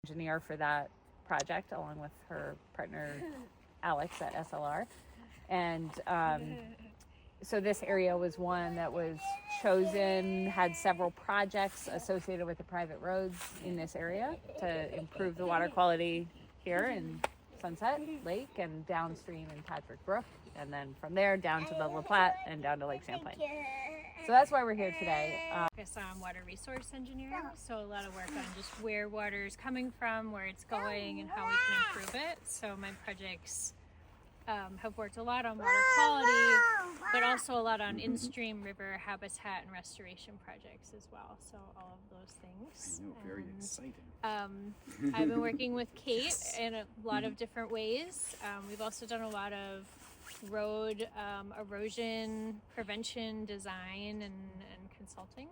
engineer for that project, along with her partner Alex at SLR. And so this area was one that was chosen, had several projects associated with the private roads in this area to improve the water quality here in Sunset Lake and downstream in Patrick Brook, and then from there down to the La Platte and down to Lake Champlain. So that's why we're here today. Focus on water resource engineering, so a lot of work on just where water is coming from, where it's going, and how we can improve it. So my projects have worked a lot on water quality, but also a lot on in-stream river habitat and restoration projects as well. So all of those things. I know, very exciting. I've been working with Kate in a lot of different ways. We've also done a lot of road erosion prevention design and consulting,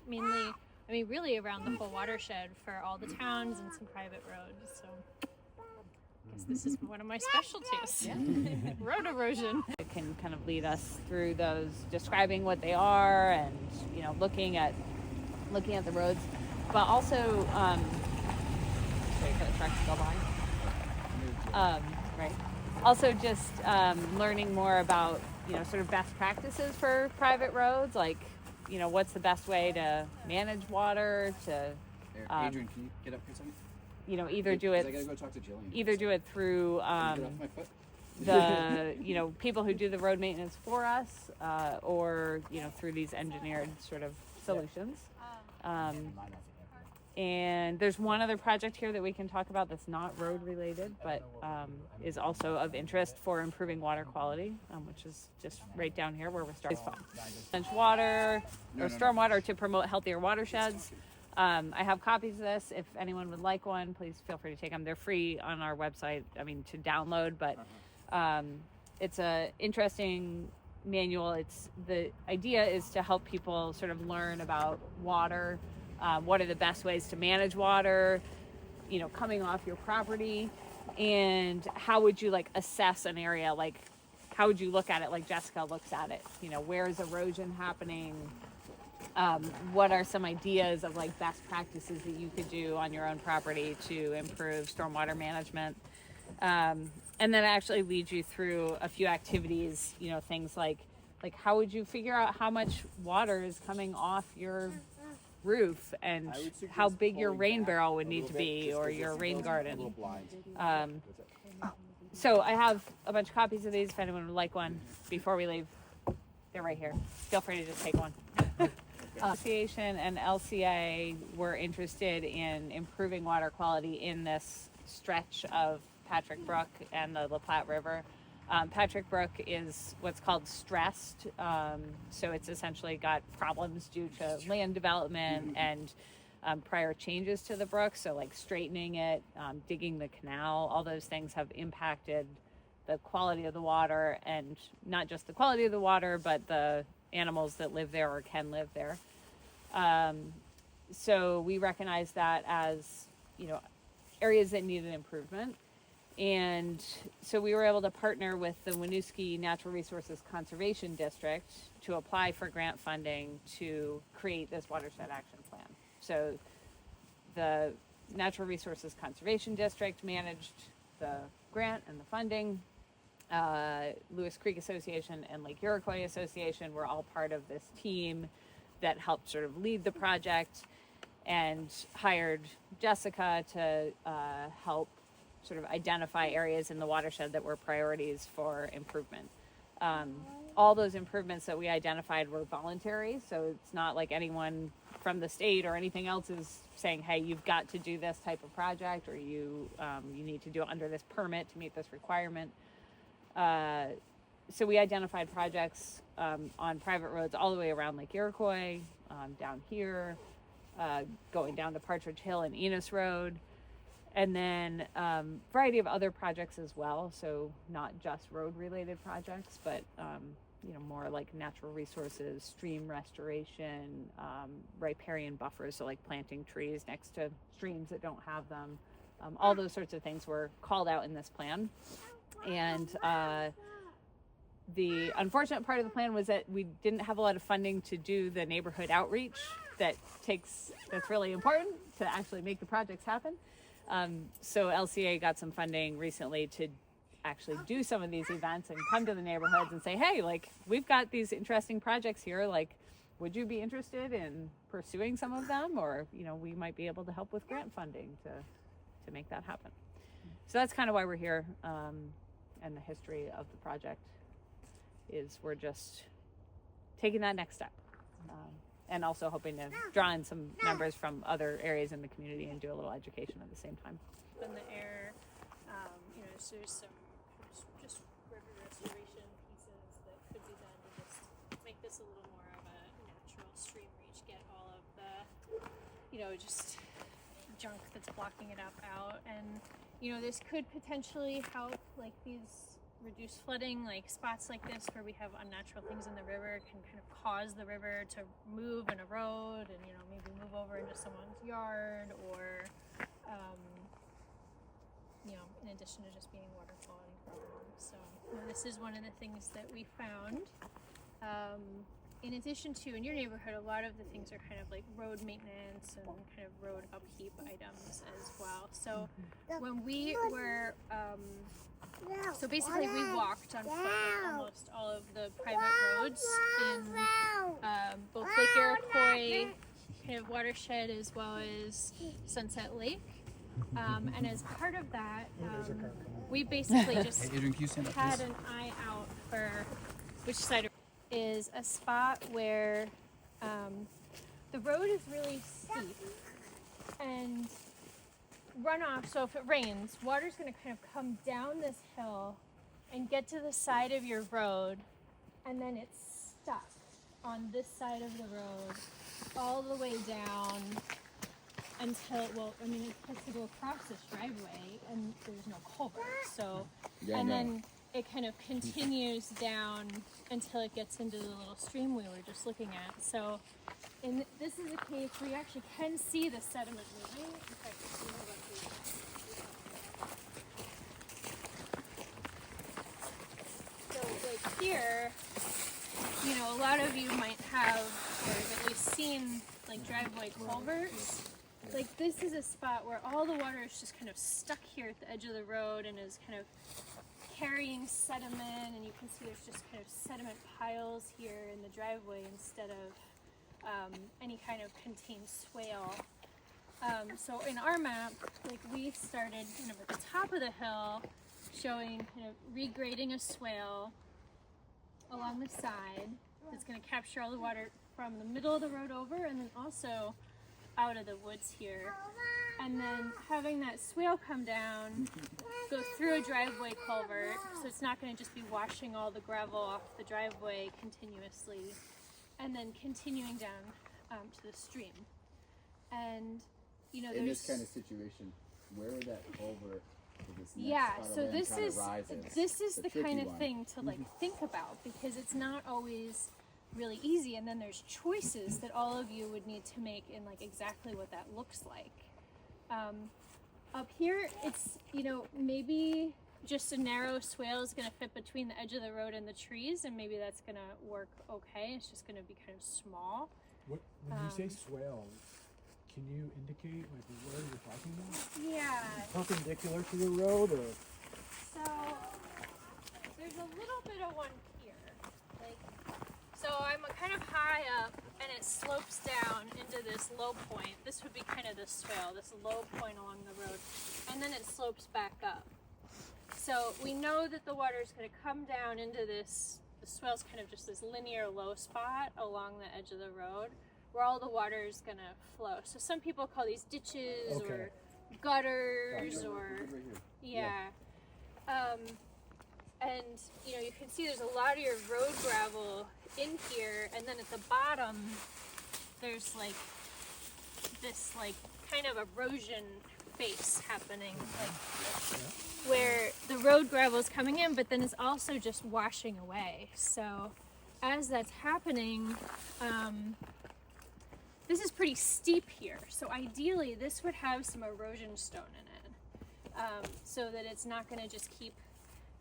mainly, I mean, really around the whole watershed for all the towns and some private roads. So I guess this is one of my specialties. Yeah. Road erosion. It can kind of lead us through those, describing what they are, and looking at the roads, but also sorry, for the trucks to go by. Right. Also, just learning more about sort of best practices for private roads, like what's the best way to manage water, to Adrian, can you get up here a second? Either do it. I gotta go talk to Jillian. Either do it through Get off my foot. the people who do the road maintenance for us, or through these engineered sort of solutions. And there's one other project here that we can talk about that's not road related, but is also of interest for improving water quality, which is just right down here where we're starting. Water or stormwater to promote healthier watersheds. I have copies of this. If anyone would like one, please feel free to take them. They're free on our website, to download, but it's a interesting manual. The idea is to help people sort of learn about water, what are the best ways to manage water, coming off your property, and how would you assess an area, how would you look at it like Jessica looks at it, where is erosion happening, what are some ideas of best practices that you could do on your own property to improve stormwater management, and then it actually leads you through a few activities, things like how would you figure out how much water is coming off your roof, and how big your rain barrel would need to be, or your rain garden. So I have a bunch of copies of these if anyone would like one before we leave. They're right here. Feel free to just take one. Association and LCA were interested in improving water quality in this stretch of Patrick Brook and the La Platte River. Patrick Brook is what's called stressed, so it's essentially got problems due to land development and prior changes to the brook, so straightening it, digging the canal, all those things have impacted the quality of the water, and not just the quality of the water, but the animals that live there or can live there. So we recognize that as areas that need an improvement. And so we were able to partner with the Winooski Natural Resources Conservation District to apply for grant funding to create this watershed action plan. So the Natural Resources Conservation District managed the grant and the funding. Lewis Creek Association and Lake Iroquois Association were all part of this team that helped sort of lead the project, and hired Jessica to help sort of identify areas in the watershed that were priorities for improvement. All those improvements that we identified were voluntary, so it's not like anyone from the state or anything else is saying, hey, you've got to do this type of project, or you need to do it under this permit to meet this requirement. So we identified projects on private roads all the way around Lake Iroquois, down here, going down to Partridge Hill and Enos Road, and then variety of other projects as well. So not just road related projects, but more like natural resources, stream restoration, riparian buffers, so planting trees next to streams that don't have them. All those sorts of things were called out in this plan. And the unfortunate part of the plan was that we didn't have a lot of funding to do the neighborhood outreach that's really important to actually make the projects happen. So LCA got some funding recently to actually do some of these events and come to the neighborhoods and say, hey, like, we've got these interesting projects here, like, would you be interested in pursuing some of them? Or, you know, we might be able to help with grant funding to make that happen. So that's kind of why we're here. And the history of the project is we're just taking that next step. And also hoping to draw in some members from other areas in the community and do a little education at the same time. In the air, you know, so there's some just river restoration pieces that could be done to just make this a little more of a natural stream reach, get all of the, you know, just junk that's blocking it up out. And, you know, this could potentially help, like, these reduce flooding, like spots like this where we have unnatural things in the river can kind of cause the river to move and erode and, you know, maybe move over into someone's yard or, you know, in addition to just being a water quality problem. So, you know, this is one of the things that we found. In addition to, in your neighborhood, a lot of the things are kind of like road maintenance and kind of road upkeep items as well. So when we were, so basically we walked on foot on almost all of the private roads in both Lake Iroquois, kind of Watershed, as well as Sunset Lake. And as part of that, we basically just had an eye out for which side is a spot where the road is really steep and runoff, so if it rains, water's going to kind of come down this hill and get to the side of your road, and then it's stuck on this side of the road all the way down until, well, I mean, it has to go across this driveway and there's no culvert, so, then it kind of continues down until it gets into the little stream we were just looking at. So this is a case where you actually can see the sediment moving. In fact, you know what so like here, you know, a lot of you might have, or have at least seen, like driveway culverts. Like this is a spot where all the water is just kind of stuck here at the edge of the road and is kind of carrying sediment, and you can see there's just kind of sediment piles here in the driveway instead of any kind of contained swale. So in our map, like we started kind of at the top of the hill, showing kind of regrading a swale along the side that's going to capture all the water from the middle of the road over, and then also out of the woods here. And then having that swale come down, go through a driveway culvert, so it's not going to just be washing all the gravel off the driveway continuously, and then continuing down to the stream. And, you know, in this kind of situation, where would that culvert? So this is the kind of thing to like think about, because it's not always really easy, and then there's choices that all of you would need to make in like exactly what that looks like. Up here, it's, you know, maybe just a narrow swale is going to fit between the edge of the road and the trees, and maybe that's going to work okay. It's just going to be kind of small. When you say swale, can you indicate like where you're talking about? Yeah. Perpendicular to the road, or? So there's a little bit of one here. Like, so I'm kind of high up, and it slopes down into this low point. This would be kind of the swale, this low point along the road, and then it slopes back up. So we know that the water is going to come down into this, the swale's kind of just this linear low spot along the edge of the road where all the water is going to flow. So some people call these ditches or gutters or, and you know, you can see there's a lot of your road gravel in here, and then at the bottom there's like this like kind of erosion face happening, like where the road gravel is coming in, but then it's also just washing away. So as that's happening, this is pretty steep here. So ideally this would have some erosion stone in it, so that it's not going to just keep,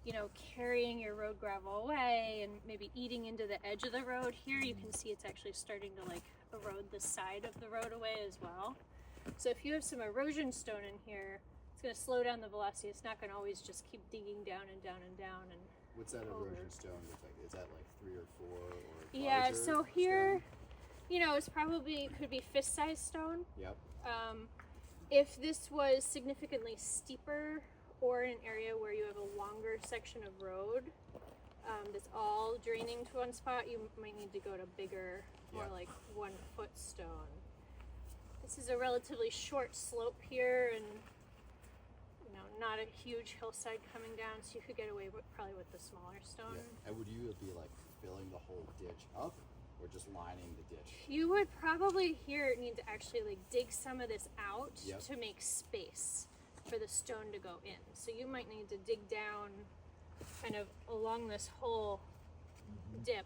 you know, carrying your road gravel away and maybe eating into the edge of the road. Here you can see it's actually starting to like the road, the side of the road away as well. So if you have some erosion stone in here, it's going to slow down the velocity. It's not going to always just keep digging down and down and down. And What's that erosion stone look like? Is that like 3 or 4 or yeah, larger so here, stone? it's probably could be fist-sized stone. Yep. If this was significantly steeper or in an area where you have a longer section of road that's all draining to one spot, you might need to go to bigger, more like 1 foot stone. This is a relatively short slope here and not a huge hillside coming down, so you could get away probably with the smaller stone. Yeah. And would you be like filling the whole ditch up or just lining the ditch? You would probably here need to actually like dig some of this out Yep. to make space for the stone to go in. So you might need to dig down kind of along this whole dip,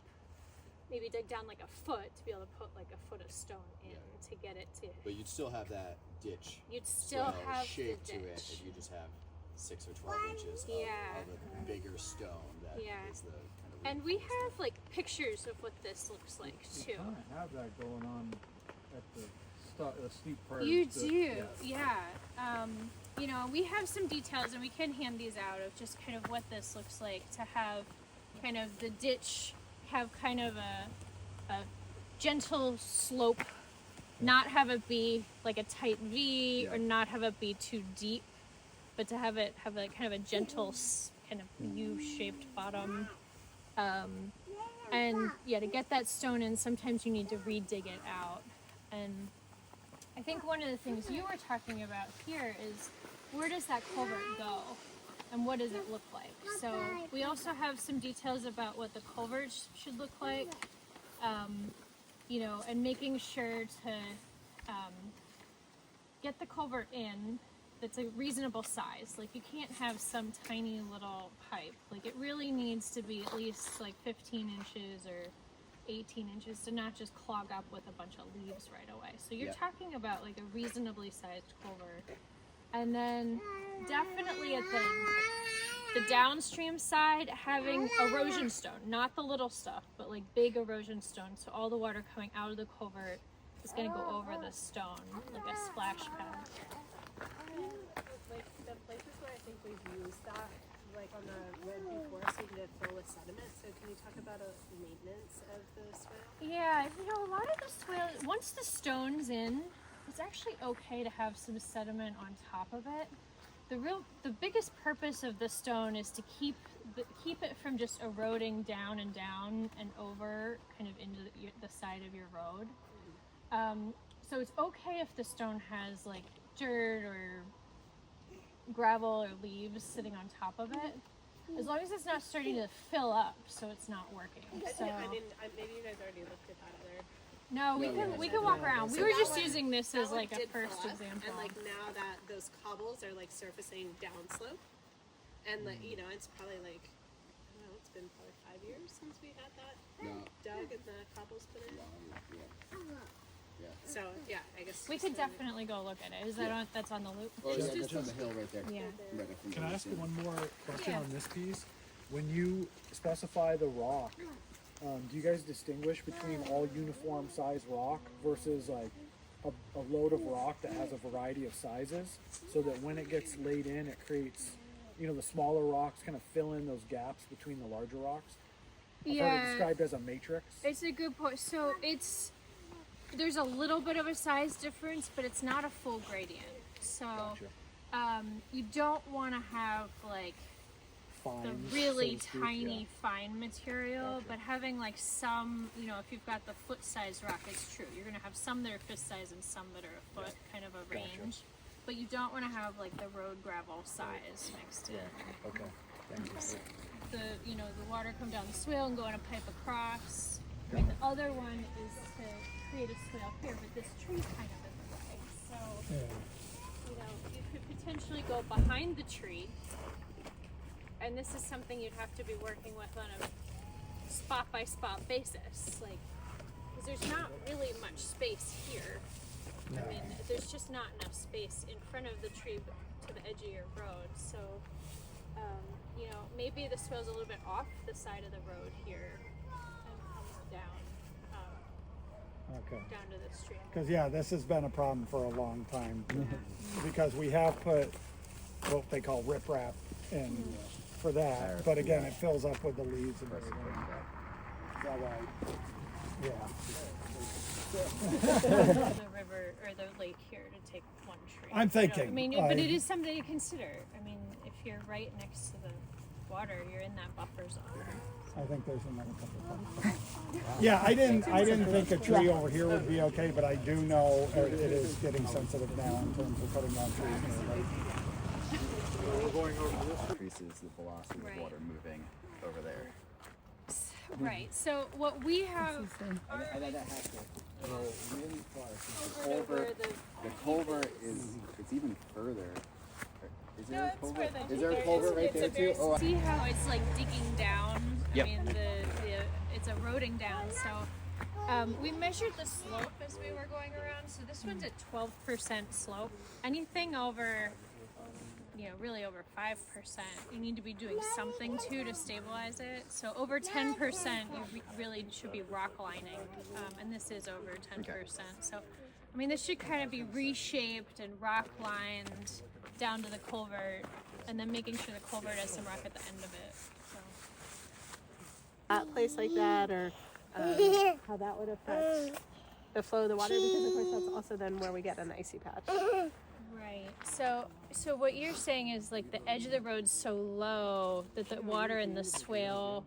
maybe dig down like a foot to be able to put like a foot of stone in to get it to. But you'd still have that ditch. You'd still swell have shape the to it ditch. if you just have 6 or 12 inches of a bigger stone that is the kind of. And we have like pictures of what this looks like too. You kind of have that going on at the steep part. You do, yeah. We have some details, and we can hand these out of just kind of what this looks like to have kind of the ditch have kind of a gentle slope, not have it be like a tight V or not have it be too deep, but to have it have a kind of a gentle kind of U-shaped bottom. And to get that stone in, sometimes you need to re-dig it out. And I think one of the things you were talking about here is where does that culvert go and what does it look like? So we also have some details about what the culvert should look like, and making sure to get the culvert in that's a reasonable size. Like you can't have some tiny little pipe. Like it really needs to be at least like 15 inches or 18 inches to not just clog up with a bunch of leaves right away. So you're talking about like a reasonably sized culvert. And then definitely at the downstream side, having erosion stone, not the little stuff, but like big erosion stone. So all the water coming out of the culvert is going to go over the stone like a splash pad. Like the places where I think we've used that, like on the road before, seem to fill with sediment. So can you talk about maintenance of the swale? Yeah, a lot of the swale, once the stone's in, it's actually okay to have some sediment on top of it. The biggest purpose of the stone is to keep it from just eroding down and over kind of into the side of your road. So it's okay if the stone has like dirt or gravel or leaves sitting on top of it, as long as it's not starting to fill up, so it's not working. So maybe you guys already looked at that there. no, we can walk around. We were just using this as like a first example. And like now that those cobbles are like surfacing downslope, and like it's probably like I don't know, it's been probably 5 years since we had that dug and the cobbles put in. So I guess We could definitely go look at it. Is that on? That's on the loop. Oh yeah, that's on the hill right there. Yeah. Right up from Can the I ask center. one more question on this piece? When you specify the rock, do you guys distinguish between all uniform size rock versus like a load of rock that has a variety of sizes, so that when it gets laid in, it creates, the smaller rocks kind of fill in those gaps between the larger rocks? I've heard it described as a matrix. It's a good point. So there's a little bit of a size difference, but it's not a full gradient. So you don't want to have like Fine, the really so to speak, tiny fine material, but having like some, if you've got the foot size rock, it's true. You're going to have some that are fist size and some that are a foot, kind of a range. But you don't want to have like the road gravel size mixed in. Okay, thank you. The water come down the swale and go in a pipe across. And the other one is to create a swale here, but this tree's kind of in the way. So, you could potentially go behind the tree, and this is something you'd have to be working with on a spot by spot basis, like, because there's not really much space here. I mean, there's just not enough space in front of the tree to the edge of your road. So, maybe the swale's a little bit off the side of the road here and comes down. Okay. down to the stream. Because yeah, this has been a problem for a long time because we have put what they call riprap in for that, but again, it fills up with the leaves and everything. Is that right? Yeah. The river or the lake here to take one tree. I'm thinking. I mean, but it is something to consider. I mean, if you're right next to the water, you're in that buffer zone. I think there's another couple of Yeah, I didn't think a tree over here would be okay, but I do know it is getting sensitive now in terms of putting down trees near the lake. Increases the velocity of water moving over there. Right. So what we have Go really far. over The culvert it's even further. Is there a culvert? further. Is there a culvert right there too? Oh, See how it's like digging down? Yep. I mean, it's eroding down. So we measured the slope as we were going around. So this one's at 12% slope. Anything over, really over 5%, you need to be doing something to stabilize it. So over 10%, you really should be rock lining. And this is over 10%. So, I mean, this should kind of be reshaped and rock lined down to the culvert, and then making sure the culvert has some rock at the end of it. So. That place like that, or how that would affect the flow of the water, because of course that's also then where we get an icy patch. Right. So what you're saying is like the edge of the road's so low that the water in the swale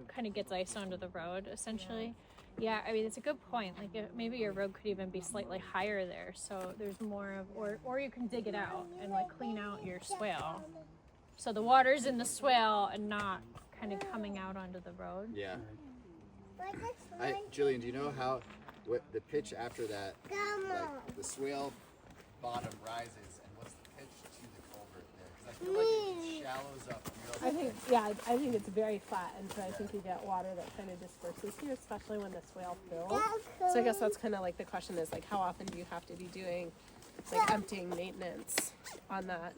kind of gets ice onto the road, essentially. Yeah, I mean, it's a good point. Like, maybe your road could even be slightly higher there, so there's more of, or you can dig it out and like clean out your swale, so the water's in the swale and not kind of coming out onto the road. yeah. Jillian, do you know what the pitch after that, like the swale bottom rises, and what's the pitch to the culvert there? Because I feel like it shallows up. I think it's very flat, and so I think you get water that kind of disperses here, especially when the swale fills. So I guess that's kind of like the question is like, how often do you have to be doing like emptying maintenance on that?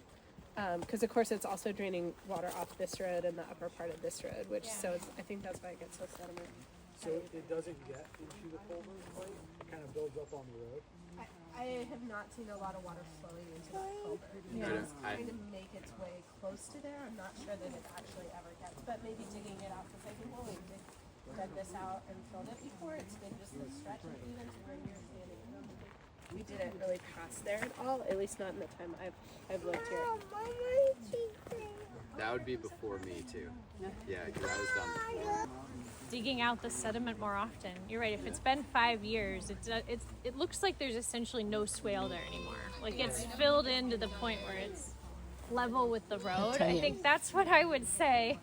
Because of course it's also draining water off this road and the upper part of this road, which I think that's why it gets so sediment. So it doesn't get into the culvert quite? It kind of builds up on the road? I have not seen a lot of water flowing into that culvert. It's trying to make its way close to there. I'm not sure that it actually ever gets, but maybe digging it out, because I think when we dug this out and filled it before, it's been just a stretch of even to where you're standing. We didn't really pass there at all, at least not in the time I've lived here. That would be before me too. Yeah, because I was done before. Digging out the sediment more often. You're right. If it's been 5 years, it looks like there's essentially no swale there anymore. Like it's filled in to the point where it's level with the road. I think that's what I would say.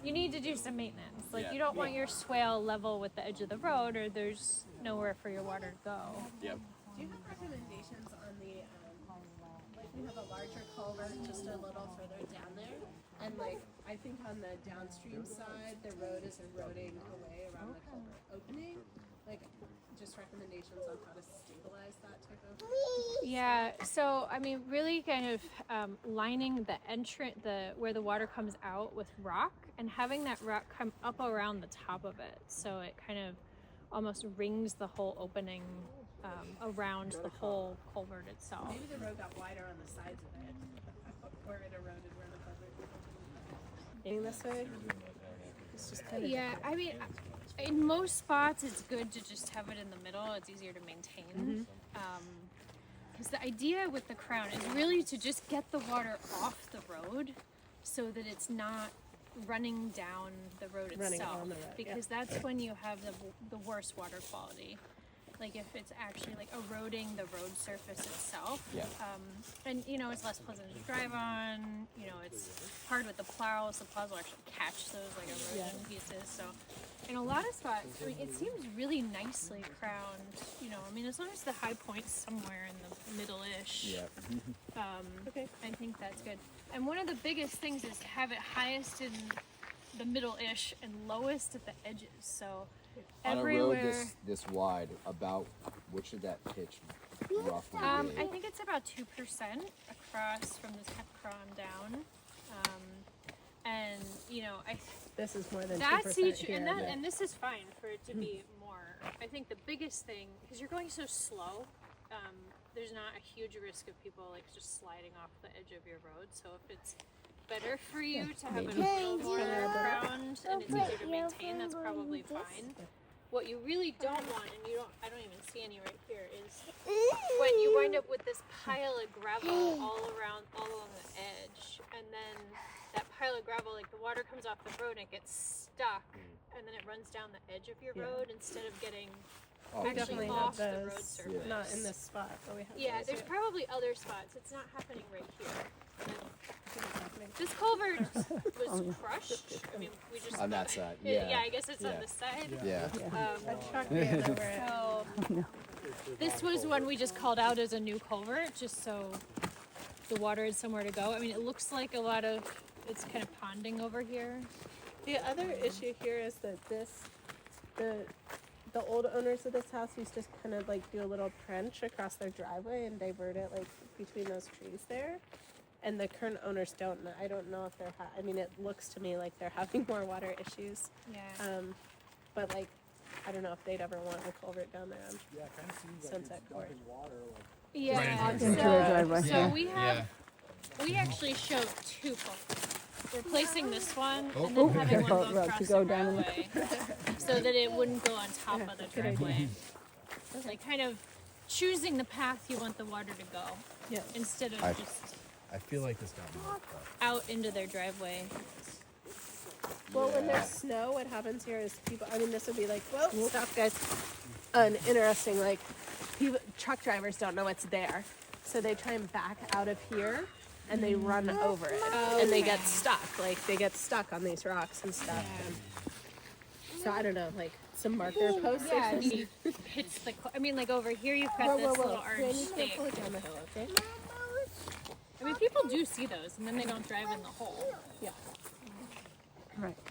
You need to do some maintenance. Like you don't want your swale level with the edge of the road, or there's nowhere for your water to go. Yep. Do you have recommendations on the, like we have a larger culvert just a little further down there, and like I think on the downstream side the road is eroding away around the culvert opening. Like just recommendations on how to stabilize that type of. Yeah. So I mean, really kind of lining the where the water comes out with rock, and having that rock come up around the top of it, so it kind of almost rings the whole opening. Around the whole culvert itself. Maybe the road got wider on the sides of it, or it eroded where the culvert was. Getting this way, it's just kind of. Yeah, I mean, in most spots, it's good to just have it in the middle. It's easier to maintain. Because the idea with the crown is really to just get the water off the road, so that it's not running down the road itself. On the road, because that's when you have the worst water quality. Like if it's actually like eroding the road surface itself. Yeah. And it's less pleasant to drive on. It's hard with the plows. The plows will actually catch those like erosion pieces. So in a lot of spots, I mean, it seems really nicely crowned. I mean, as long as the high point's somewhere in the middle-ish. Yeah. Okay. I think that's good. And one of the biggest things is to have it highest in the middle-ish and lowest at the edges. So On a everywhere. road this wide, about what should that pitch roughly be? I think it's about 2% across from the crown down. And I This is more than that's 2% each, here. and this is fine for it to be more. I think the biggest thing, because you're going so slow, there's not a huge risk of people like just sliding off the edge of your road. So if it's better for you to have it a little more round and it's easier to maintain, that's probably fine. What you really don't want, and I don't even see any right here, is when you wind up with this pile of gravel all along the edge, and then that pile of gravel, like the water comes off the road and it gets stuck, and then it runs down the edge of your road instead of getting actually off the road surface. Not in this spot, but we have Yeah, there's probably other spots. It's not happening right here. This culvert was crushed. I mean, we just On that side, yeah, I guess it's on this side. Yeah. a truck ran over it. So this was one we just called out as a new culvert, just so the water had somewhere to go. I mean, it looks like it's kind of ponding over here. The other issue here is that the old owners of this house used to kind of like do a little trench across their driveway and divert it like between those trees there. And the current owners don't. I don't know if they're. I mean, it looks to me like they're having more water issues. Yeah. But like, I don't know if they'd ever want a culvert down there. Yeah, it kind of seems like Sunset it's Court. dumping water. Like, Yeah. Into the driveway. So we actually showed two culverts. Replacing this one and Oh, then having careful, one go Rob, across to go the down. roadway so that it wouldn't go on top of the driveway. Like kind of choosing the path you want the water to go. Yeah. Instead of just I feel like this got moved. out into their driveway. Well, when there's snow, what happens here is people. I mean, this would be like, well, stop, guys. An interesting, like, truck drivers don't know it's there, so they try and back out of here, and they run over it, and they get stuck. Like, they get stuck on these rocks and stuff. And so I don't know, like some marker posts. Yeah, he hits the. I mean, like over here, you've got this little orange Granny, stake. pull it down the hill, okay? I mean, people do see those, and then they don't drive in the hole. Yeah.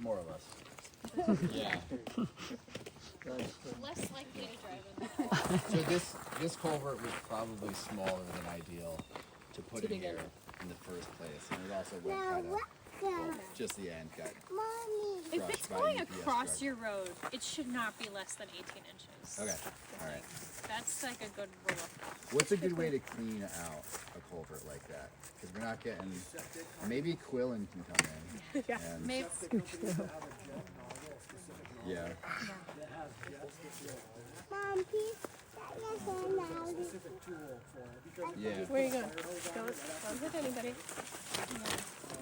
More or less. Yeah. Less likely to drive in the hole. So this culvert was probably smaller than ideal to put in here in the first place, and it also went kind of just the end got. If crushed it's by going UPS across truck. your road, it should not be less than 18 inches. Okay. All right. That's like a good rule of thumb. What's a good way to clean out a culvert like that? Because we're not getting. Maybe Quillen can come in. Yeah. And, Maybe. yeah. specific tool for it because Yeah. Where are you going? Don't hit anybody.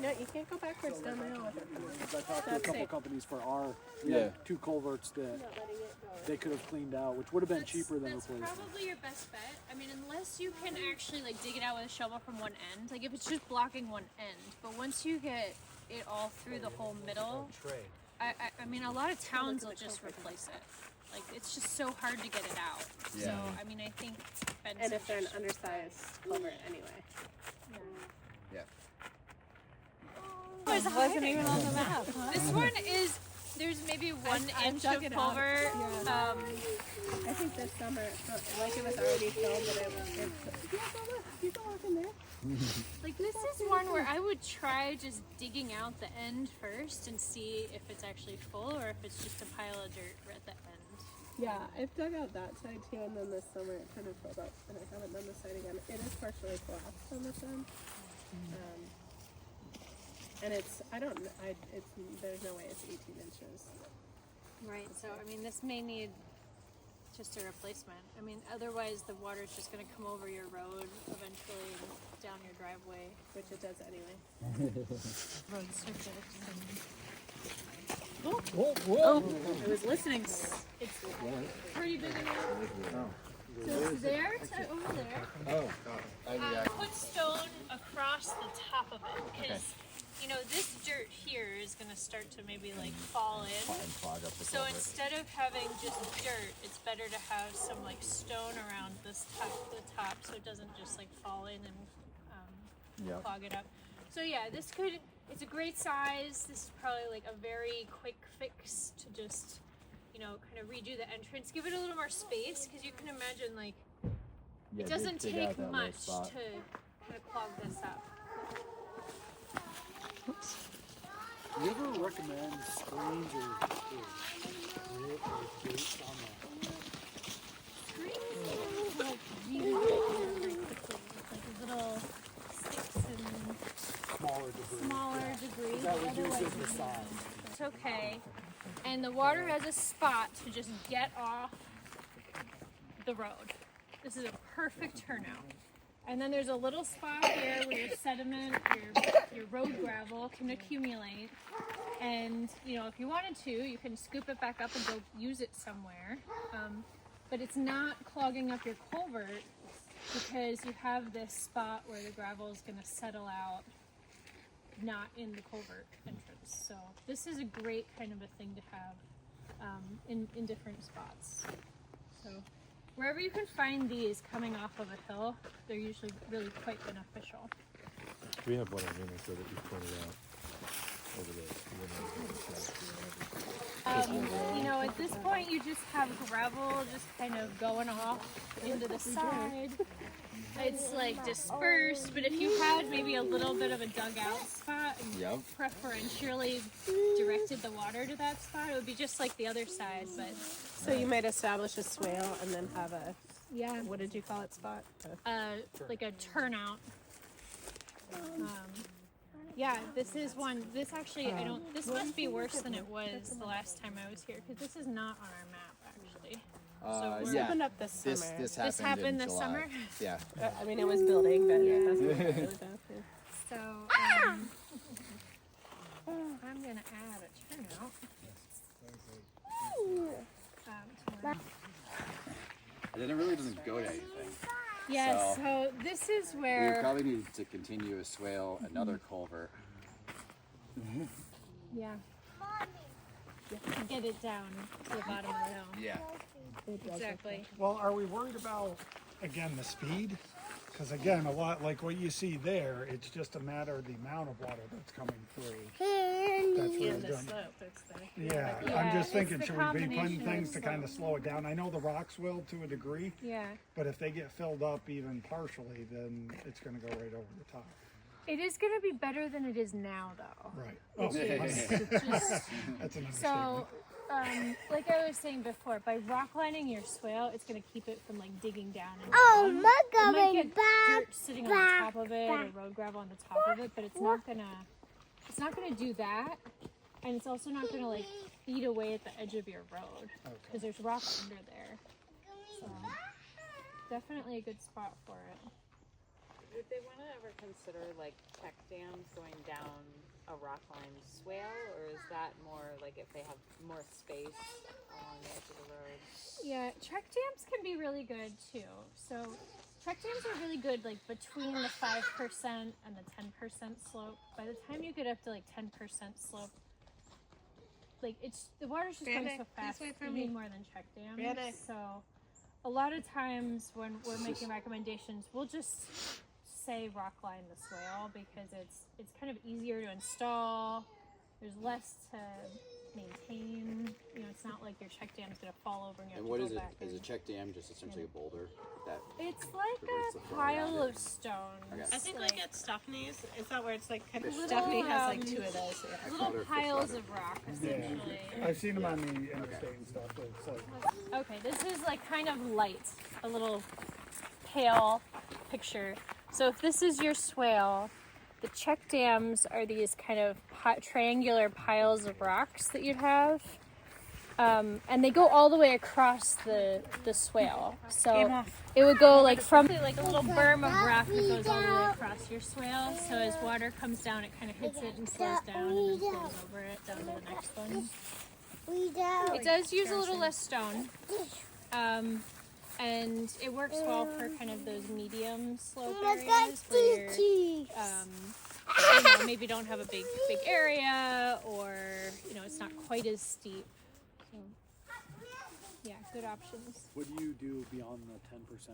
No, you can't go backwards down the hill with it. I talked to a That's couple safe. companies for our Yeah. two culverts that Not letting it go. they could have cleaned out, which would have been cheaper than That's replacing. probably your best bet. I mean, unless you can actually like dig it out with a shovel from one end, like if it's just blocking one end. But once you get it all through the whole middle, I mean, a lot of towns will just replace it. Like it's just so hard to get it out. So Yeah. I mean, I think And if they're an undersized culvert anyway. Yeah. wasn't even on the map. This one is. There's maybe 1 inch of dug it out. culvert. I think this summer, it felt like it was already filled, but it was. You go look in there. Like this is one where I would try just digging out the end first and see if it's actually full or if it's just a pile of dirt right at the end. Yeah, I've dug out that side too, and then this summer it kind of filled up, and I haven't done this side again. It is partially collapsed on this end. And it's, I don't know, there's no way it's 18 inches. Right, so I mean this may need just a replacement. I mean otherwise the water's just gonna come over your road eventually and down your driveway. Which it does anyway. Road surface. I was listening. It's pretty big enough. So it's there to over there. Oh. Put stone across the top of it because you know this dirt here is gonna start to maybe like fall in. And clog up the So culvert. instead of having just dirt, it's better to have some like stone around this the top so it doesn't just like fall in and clog it up. So yeah, it's a great size. This is probably like a very quick fix to just, you know, kind of redo the entrance. Give it a little more space because you can imagine like it doesn't take much to kind of clog this up. Do you ever recommend screens or grit or gates on the to like really very quickly, like little sticks and smaller debris. That Otherwise, reduces the you size. know, it's okay. And the water has a spot to just get off the road. This is a perfect turnout. And then there's a little spot here where your sediment, your road gravel can accumulate. And you know, if you wanted to, you can scoop it back up and go use it somewhere. But it's not clogging up your culvert because you have this spot where the gravel is going to settle out, not in the culvert entrance. So this is a great kind of a thing to have in different spots. So wherever you can find these coming off of a hill, they're usually really quite beneficial. We have one on Hinesburg that you pointed out over there. You know, at this point, you just have gravel just kind of going off into the side. It's like dispersed, but if you had maybe a little bit of a dugout spot and preferentially directed the water to that spot, it would be just like the other side. But So you might establish a swale and then have a, yeah, what did you call it, spot? like a turnout. Yeah, this is one. This actually, I don't. This must be worse than it was the last time I was here because this is not on our map actually. So yeah. Opened up this summer. This happened in this July. summer? Yeah. I mean, it was building, but Yeah. that's what it was down to. So I'm gonna add a turnout. To my- And then it really doesn't go to anything. Yes. So this is We where. probably need to continue a swale, another culvert. Yeah. To get it down to the bottom of the hill. Yeah. Exactly. Well, are we worried about, again, the speed? Because again, a lot like what you see there, it's just a matter of the amount of water that's coming through. That's really And the good. slope, it's the. Yeah, Yeah, I'm just it's thinking, the should we be putting combination of things to kind of slope. slow it down? I know the rocks will to a degree, Yeah. but if they get filled up even partially, then it's going to go right over the top. It is gonna be better than it is now, though. Right. Oh, It's just that's an understatement. so. Like I was saying before, by rock lining your swale, it's gonna keep it from like digging down and down. It might get dirt sitting on the top of it or road gravel on the top of it, but it's not gonna do that, and it's also not gonna like eat away at the edge of your road because there's rock under there. So definitely a good spot for it. Would they want to ever consider like check dams going down a rock lined swale, or is that more like if they have more space along the edge of the road? Yeah, check dams can be really good too. So check dams are really good like between the 5% and the 10% slope. By the time you get up to like 10% slope, like it's the water's just going so fast. You need more than check dams. So a lot of times when we're making recommendations, we'll just say rock line the swale because it's kind of easier to install. There's less to maintain. You know, it's not like your check dam's gonna fall over and you have And to what go is it? back Is in. a check dam just essentially a boulder? That It's like Reverse the a flow pile around of it. stones. Okay. I think like at Stephanie's, is that where it's like kind of Little, Stephanie has like two of those. Yeah. little Water, piles water. of rock essentially. I've seen them on the interstate and stuff. It's like, Okay, this is like kind of light, a little pale picture. So if this is your swale, the check dams are these kind of triangular piles of rocks that you'd have. And they go all the way across the swale. So it would go like from like a little berm of rock that goes all the way across your swale. So as water comes down, it kind of hits it and slows down and then flows over it down to the next one. It does use a little less stone. And it works well for kind of those medium slope areas where you're, you know, maybe don't have a big area or, you know, it's not quite as steep. So, yeah, good options. What do you do beyond the 10%?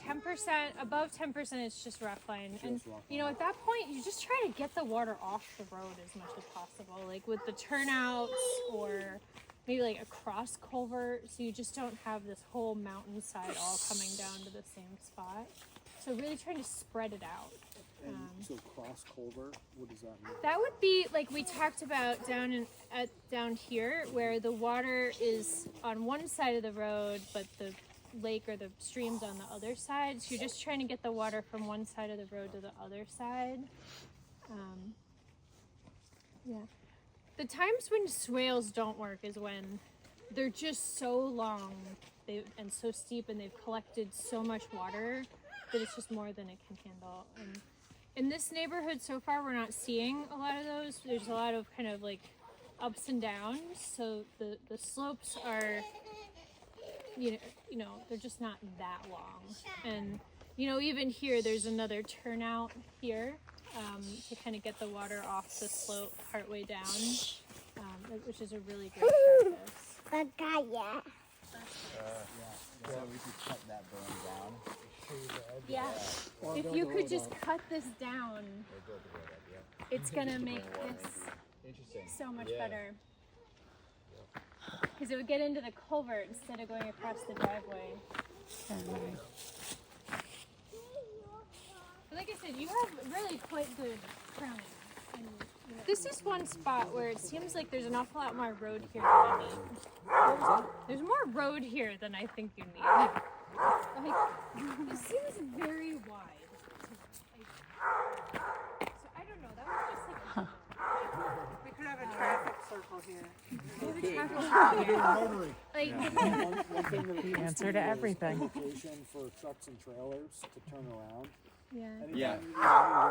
10%, above 10% it's just rock line. And, rock you know, at that point, you just try to get the water off the road as much as possible. Like with the turnouts or maybe like a cross culvert, so you just don't have this whole mountainside all coming down to the same spot. So really trying to spread it out. So cross culvert, what does that mean? That would be like we talked about down here, where the water is on one side of the road, but the lake or the streams on the other side. So you're just trying to get the water from one side of the road to the other side. Yeah. The times when swales don't work is when they're just so long and so steep, and they've collected so much water that it's just more than it can handle. And in this neighborhood so far, we're not seeing a lot of those. There's a lot of kind of like ups and downs. So the slopes are, you know, they're just not that long. And, you know, even here, there's another turnout here to kind of get the water off the slope partway down, which is a really great practice. So we could cut that berm down. Yeah. If you could just cut this down, it's gonna make this so much better. Because it would get into the culvert instead of going across the driveway. But like I said, you have really quite good crowning. And, you know, this is one spot where it seems like there's an awful lot more road here than you need. There's more road here than I think you need. Like, this seems very wide. So I don't know, that was just like We could have a traffic circle here. One thing that The answer to everything. Location for trucks and trailers to turn around. Yeah. Anytime Yeah. you do any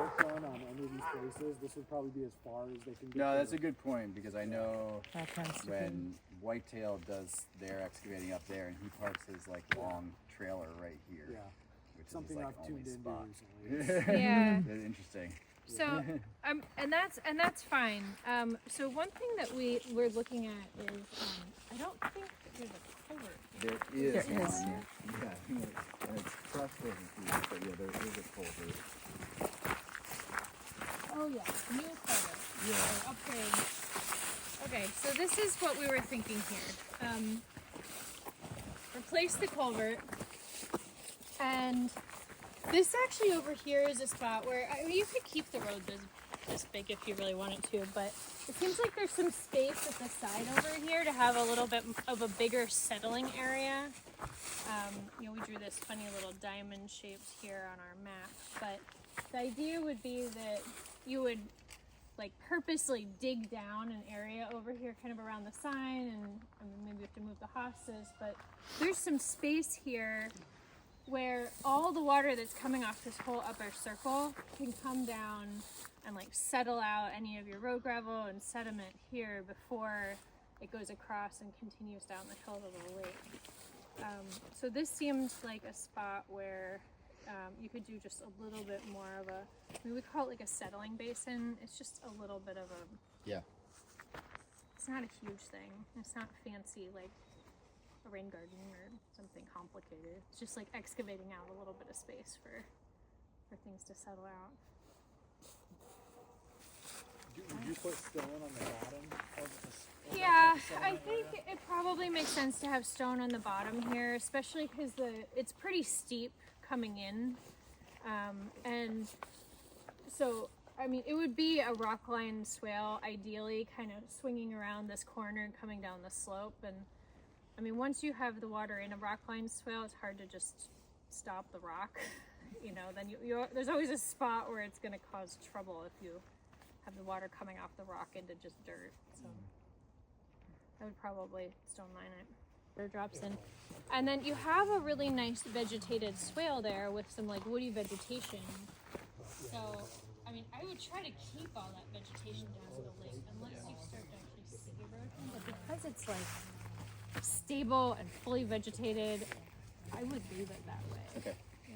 work done on any of these places, this would probably be as far as they can get. No, that's to. a good point, because I know That tends to be. when Whitetail does their excavating up there, and he parks his like long trailer right here, Yeah, which something is his, I've like, tuned only into spot. recently. Yeah. That's interesting. So, and that's fine. So one thing that we're looking at is, I don't think there's a culvert. There is There is. one. Yeah, and it's crushed over here, but yeah, there is a culvert. Oh yeah, new culvert. Yeah. Or upgrade. Okay, so this is what we were thinking here. Replace the culvert, and this actually over here is a spot where you could keep the road this big if you really wanted to, but it seems like there's some space at the side over here to have a little bit of a bigger settling area. You know, we drew this funny little diamond shaped here on our map, but the idea would be that you would like purposely dig down an area over here kind of around the sign, and I mean, maybe we have to move the hosses, but there's some space here where all the water that's coming off this whole upper circle can come down and like settle out any of your road gravel and sediment here before it goes across and continues down the hill to the lake. So this seemed like a spot where you could do just a little bit more of a, I mean, we call it like a settling basin. It's just a little bit of a, Yeah. it's not a huge thing. It's not fancy like a rain garden or something complicated. It's just like excavating out a little bit of space for things to settle out. Would you put stone on the bottom of the? Yeah, I think it probably makes sense to have stone on the bottom here, especially because it's pretty steep coming in, and so I mean it would be a rock-lined swale, ideally, kind of swinging around this corner and coming down the slope. And I mean, once you have the water in a rock-lined swale, it's hard to just stop the rock. You know, then there's always a spot where it's going to cause trouble if you have the water coming off the rock into just dirt. So I would probably stone line it. Where it drops in. And then you have a really nice vegetated swale there with some like woody vegetation. So, I mean, I would try to keep all that vegetation down to the lake unless you start to actually see erosion. But because it's like stable and fully vegetated, I would leave it that way. Okay. Yeah.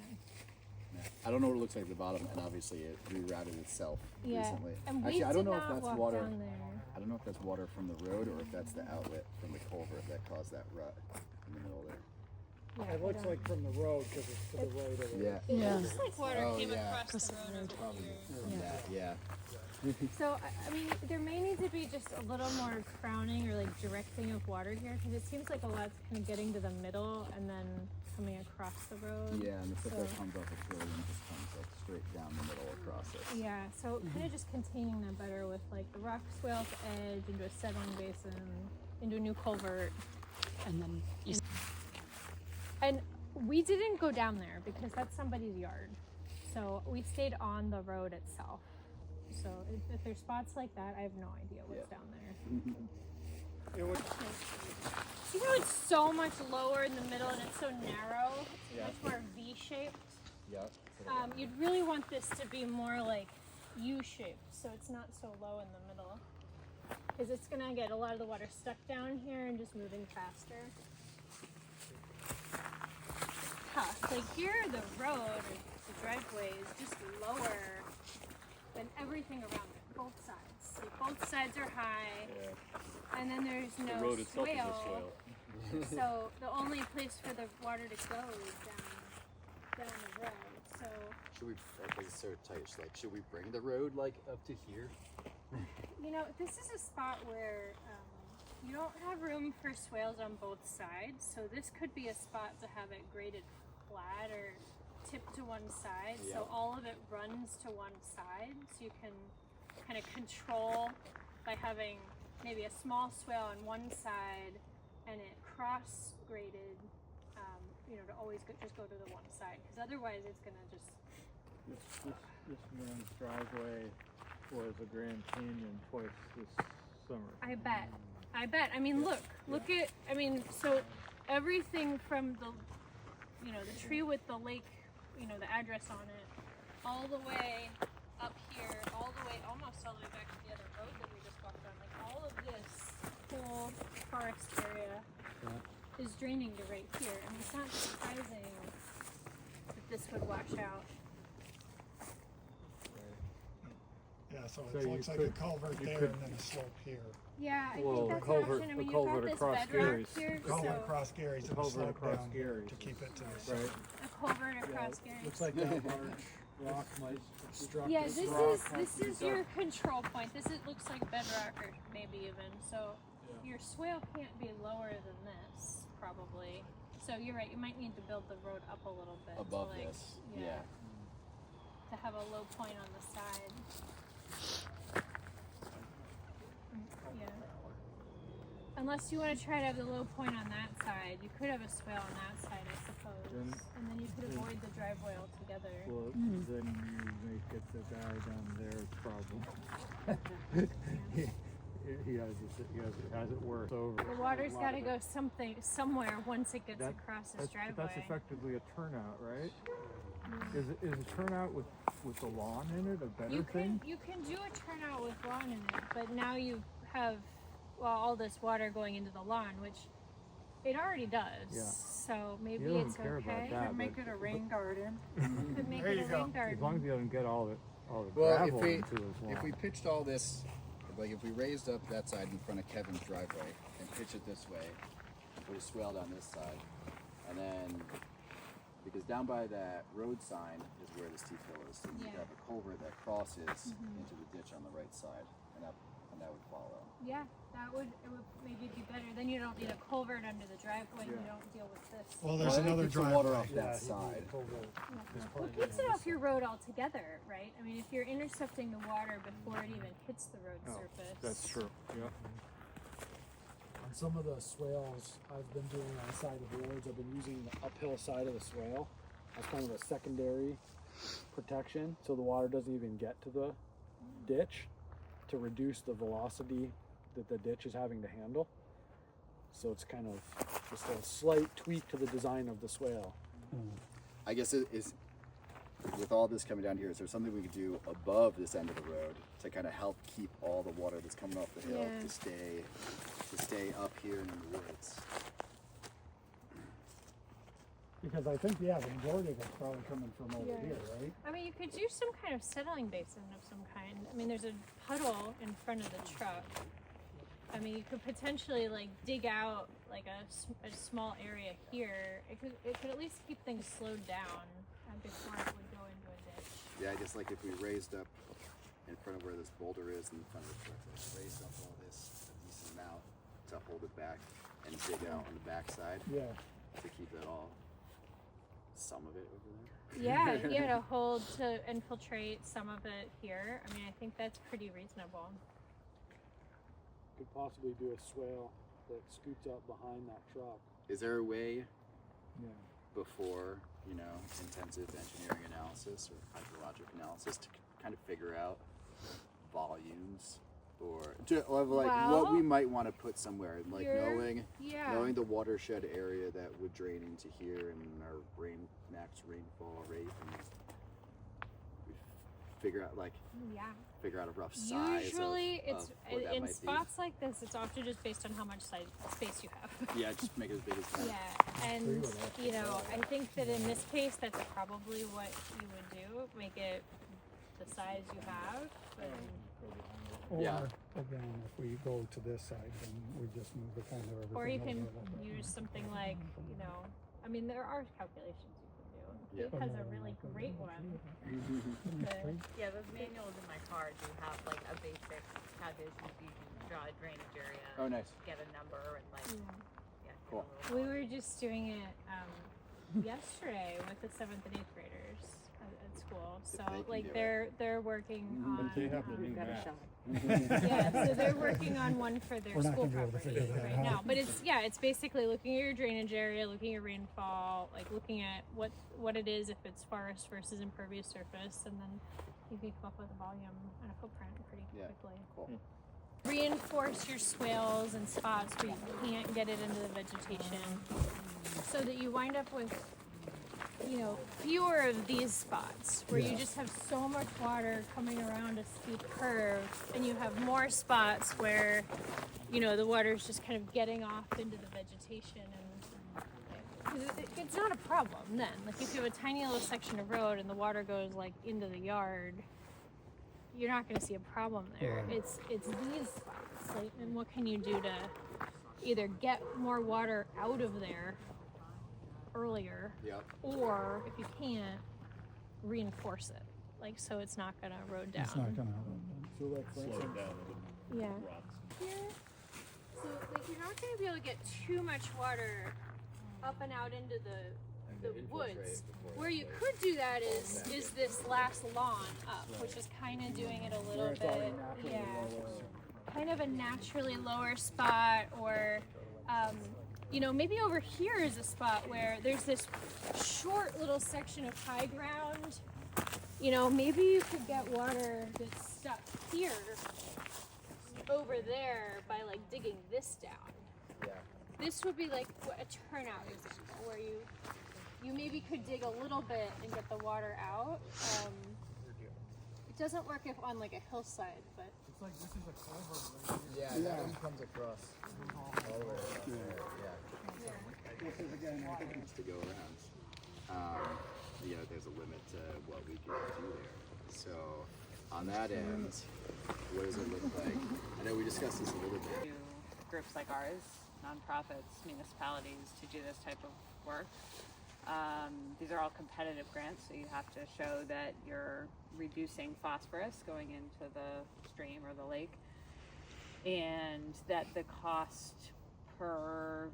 Yeah. I don't know what it looks like at the bottom, and obviously it rerouted itself recently. And we Actually, I don't did know if not that's walk water. down there. I don't know if that's water from the road or if that's the outlet from the culvert that caused that rut in the middle there. Yeah, It looks like from the road because it's to the right of it. Yeah. it Yeah. looks like water Oh, came yeah. across the road over here. Yeah. So, I mean, there may need to be just a little more crowning or like directing of water here, because it seems like a lot's kind of getting to the middle and then coming across the road. Yeah, and the stuff that So- comes off the trail and just comes like straight down the middle across it. Yeah, so kind of just containing them better with like the rock swale edge into a settling basin, into a new culvert. And then you And We didn't go down there because that's somebody's yard. So we stayed on the road itself. So if there's spots like that, I have no idea what's down there. It would, See how it's so much lower in the middle and it's so narrow? It's much more V-shaped. Yeah. You'd really want this to be more like U-shaped, so it's not so low in the middle. Because it's gonna get a lot of the water stuck down here and just moving faster. Tough. Like here, the road, or the driveway is just lower than everything around it, both sides. Like both sides are high, and then there's no The road itself is a swale. swale. So the only place for the water to go is down the road. So Should we? It's so tight. Should we bring the road like up to here? you know, this is a spot where you don't have room for swales on both sides. So this could be a spot to have it graded flat or tipped to one side. Yeah. So all of it runs to one side. So you can kind of control by having maybe a small swale on one side and it cross graded, you know, to always just go to the one side. Because otherwise it's going to just... This man's driveway was a Grand Canyon twice this summer. I bet. I mean, look at, I mean, so everything from the, you know, the tree with the lake, you know, the address on it, all the way up here, all the way, almost all the way back to the other road that we just walked on, like all of this whole forest area is draining to right here. I mean, it's not surprising that this would wash out. yeah, so So it you looks like could- a culvert you there could- and then a slope here. Yeah, I Well, think the that's culvert- an option. I the mean, you've culvert got this across bedrock Gary's. here, Culvert so across Gary's and a Culvert slope across down Gary's. to keep it to the Right. side. a culvert across Gary's. Looks like that large rock might obstruct Yeah, this this rock. is your control point. This looks like bedrock or maybe even. So your swale can't be lower than this, probably. So you're right. You might need to build the road up a little bit Above to, like, this. yeah, to have a low point on the side. Yeah. Unless you want to try to have the low point on that side, you could have a swale on that side, I suppose, and then you could avoid the driveway altogether. Well, then you make it the guy down there's problem. he has it worse over. The water's got to go somewhere once it gets across this driveway. That's effectively a turnout, right? Is a turnout with the lawn in it a better thing? You can do a turnout with lawn in it, but now you have all this water going into the lawn, which it already does. Yeah. So maybe You don't it's care about okay. that. Could make it a rain garden. Could make There it you a go. rain garden. As long as you don't get all the Well, gravel into his lawn. if we pitched all this, like if we raised up that side in front of Kevin's driveway and pitch it this way, and put a swale down this side, and then because down by that road sign is where the steep hill is, so you Yeah. have a culvert that crosses into the ditch on the right side, and that would follow. Yeah, it would maybe be better. Then you don't need a culvert under the driveway. You don't deal with this. Well, there's Well, it another keeps the water driveway. off that side. Well, it keeps it off your road altogether, right? I mean, if you're intercepting the water before it even hits the road surface. That's true. Yeah. On some of the swales I've been doing on the side of the roads, I've been using the uphill side of the swale as kind of a secondary protection, so the water doesn't even get to the ditch, to reduce the velocity that the ditch is having to handle. So it's kind of just a slight tweak to the design of the swale. I guess it is, with all this coming down here, is there something we could do above this end of the road to kind of help keep all the water that's coming off the hill Yeah. to stay up here in the woods? Because I think, the majority of it's probably coming from over here, right? I mean, you could do some kind of settling basin of some kind. I mean, there's a puddle in front of the truck. I mean, you could potentially like dig out like a small area here. It could at least keep things slowed down before it would go into a ditch. Yeah, I guess like if we raised up in front of where this boulder is in front of the truck, like raise up all this a decent amount to hold it back and dig out on the backside Yeah. to keep that all, some of it over there. Yeah, to hold, to infiltrate some of it here. I mean, I think that's pretty reasonable. Could possibly do a swale that scoots up behind that truck. Is there a way Yeah. before, you know, intensive engineering analysis or hydrologic analysis to kind of figure out volumes or like what we might want to put somewhere, and like knowing the watershed area that would drain into here and our max rainfall rate, and figure out a rough size. Usually of it's what that in might spots like this, it's often just based on how much space you have. be. Yeah, just make it as big as possible. Yeah, and you know, I think that in this case, that's probably what you would do. Make it the size you have. Or, Yeah. again, if we go to this side, then we just move the corner of everything. Or you over can a little bit. use something like, you know, I mean, there are calculations you can do. Yeah. It has a really great one. Yeah, those manuals in my car do have like a basic calculation so you can draw a drainage area. Oh, nice. Get a number and like, yeah. Cool. We were just doing it yesterday with the 7th and 8th graders at school. So they can like do it. they're working on. But they have the new got a map. shot. Yeah, so they're working on one for their We're not school gonna be able to property figure that right out. now. But it's basically looking at your drainage area, looking at rainfall, like looking at what it is if it's forest versus impervious surface, and then you can come up with a volume and a footprint pretty quickly. Cool. Reinforce your swales and spots where you can't get it into the vegetation, so that you wind up with, you know, fewer of these spots where you just have so much water coming around a steep curve, and you have more spots where, you know, the water's just kind of getting off into the vegetation, and it's not a problem then. Like if you have a tiny little section of road and the water goes like into the yard, you're not going to see a problem there. It's these spots, like, and what can you do to either get more water out of there earlier, or if you can't, reinforce it, like so it's not gonna erode down. It's not gonna So like for Slow it instance, down with Yeah. the rocks. Here, so like you're not gonna be able to get too much water up and out into the woods. Where you could do that is this last lawn up, which is kind of doing it a little bit, kind of a naturally lower spot, or you know, maybe over here is a spot where there's this short little section of high ground. You know, maybe you could get water that's stuck here over there by like digging this down. This would be like a turnout example where you maybe could dig a little bit and get the water out. It doesn't work if on like a hillside, but it's like this is a culvert right here. Yeah, that one comes across all the way across there. This is again, I think To go around. You know, there's a limit to what we can do there. So on that end, what does it look like? I know we discussed this a little bit. Groups like ours, nonprofits, municipalities, to do this type of work. These are all competitive grants, so you have to show that you're reducing phosphorus going into the stream or the lake, and that the cost per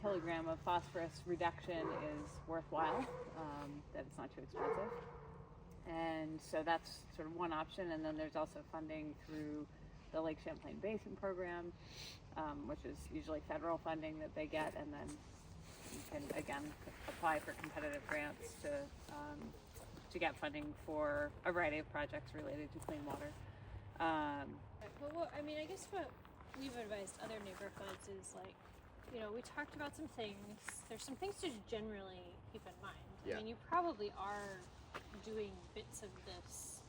kilogram of phosphorus reduction is worthwhile, that it's not too expensive. And so that's sort of one option. And then there's also funding through the Lake Champlain Basin program, which is usually federal funding that they get, and then you can again apply for competitive grants to get funding for a variety of projects related to clean water. well, I mean, I guess what we've advised other neighborhoods is like, you know, we talked about some things. There's some things to generally keep in mind. Yeah. I mean, you probably are doing bits of this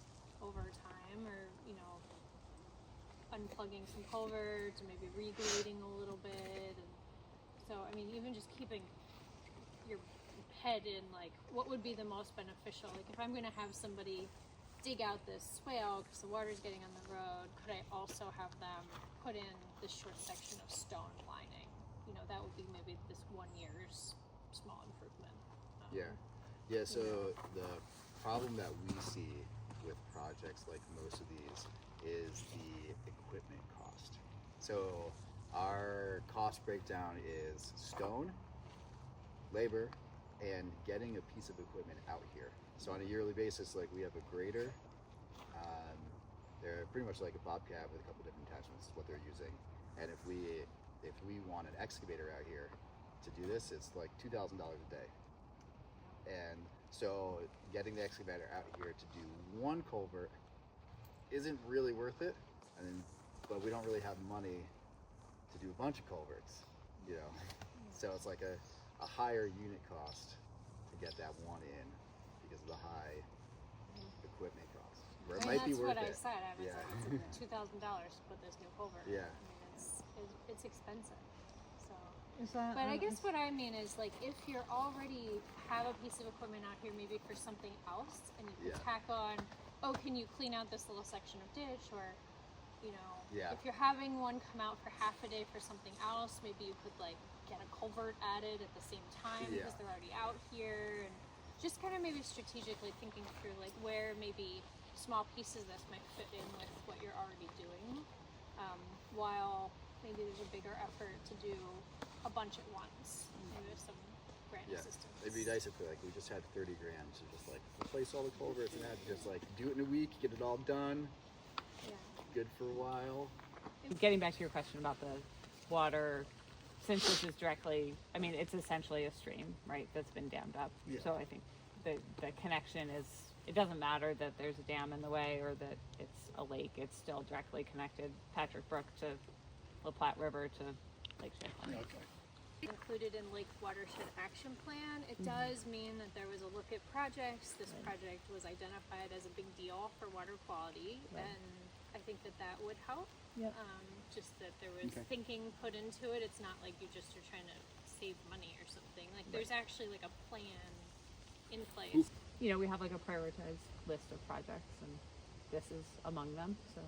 over time, or, you know, unplugging some culverts, or maybe regrading a little bit. And so, I mean, even just keeping your head in, like, what would be the most beneficial? Like, if I'm going to have somebody dig out this swale because the water's getting on the road, could I also have them put in this short section of stone lining? You know, that would be maybe this 1 year's small improvement. Yeah, so the problem that we see with projects like most of these is the equipment cost. So our cost breakdown is stone, labor, and getting a piece of equipment out here. So on a yearly basis, like, we have a grader. They're pretty much like a bobcat with a couple different attachments is what they're using. And if we want an excavator out here to do this, it's like $2,000 a day. And so getting the excavator out here to do one culvert isn't really worth it. And then, but we don't really have money to do a bunch of culverts, you know. So it's like a higher unit cost to get that one in because of the high equipment cost. Where it might be worth That's it. what I said. I was Yeah. like, it's $2,000 to put this new culvert. Yeah. I mean, it's expensive. So. Is that? But I guess what I mean is like if you're already have a piece of equipment out here maybe for something else and you could Yeah. tack on, oh, can you clean out this little section of ditch, or you know, Yeah. if you're having one come out for half a day for something else, maybe you could like get a culvert added at the same time Yeah. because they're already out here, and just kind of maybe strategically thinking through like where maybe small pieces of this might fit in with what you're already doing, while maybe there's a bigger effort to do a bunch at once, maybe with some grant Yeah. assistance. It'd be nice if like we just had 30 grand to just like replace all the culverts and that, just like do it in a week, get it all done, Yeah. good for a while. Getting back to your question about the water, since this is directly, I mean, it's essentially a stream, right, that's been dammed up. Yeah. So I think the connection is, it doesn't matter that there's a dam in the way or that it's a lake, it's still directly connected, Patrick Brook to La Platte River to Lake Champlain. Included in Lake Watershed Action Plan, it does mean that there was a look at projects. This project was identified as a big deal for water quality, and I think that would help. Yep. Just that there was thinking put into it. It's not like you just are trying to save money or something. Like there's actually like a plan in place. You know, we have like a prioritized list of projects and this is among them, so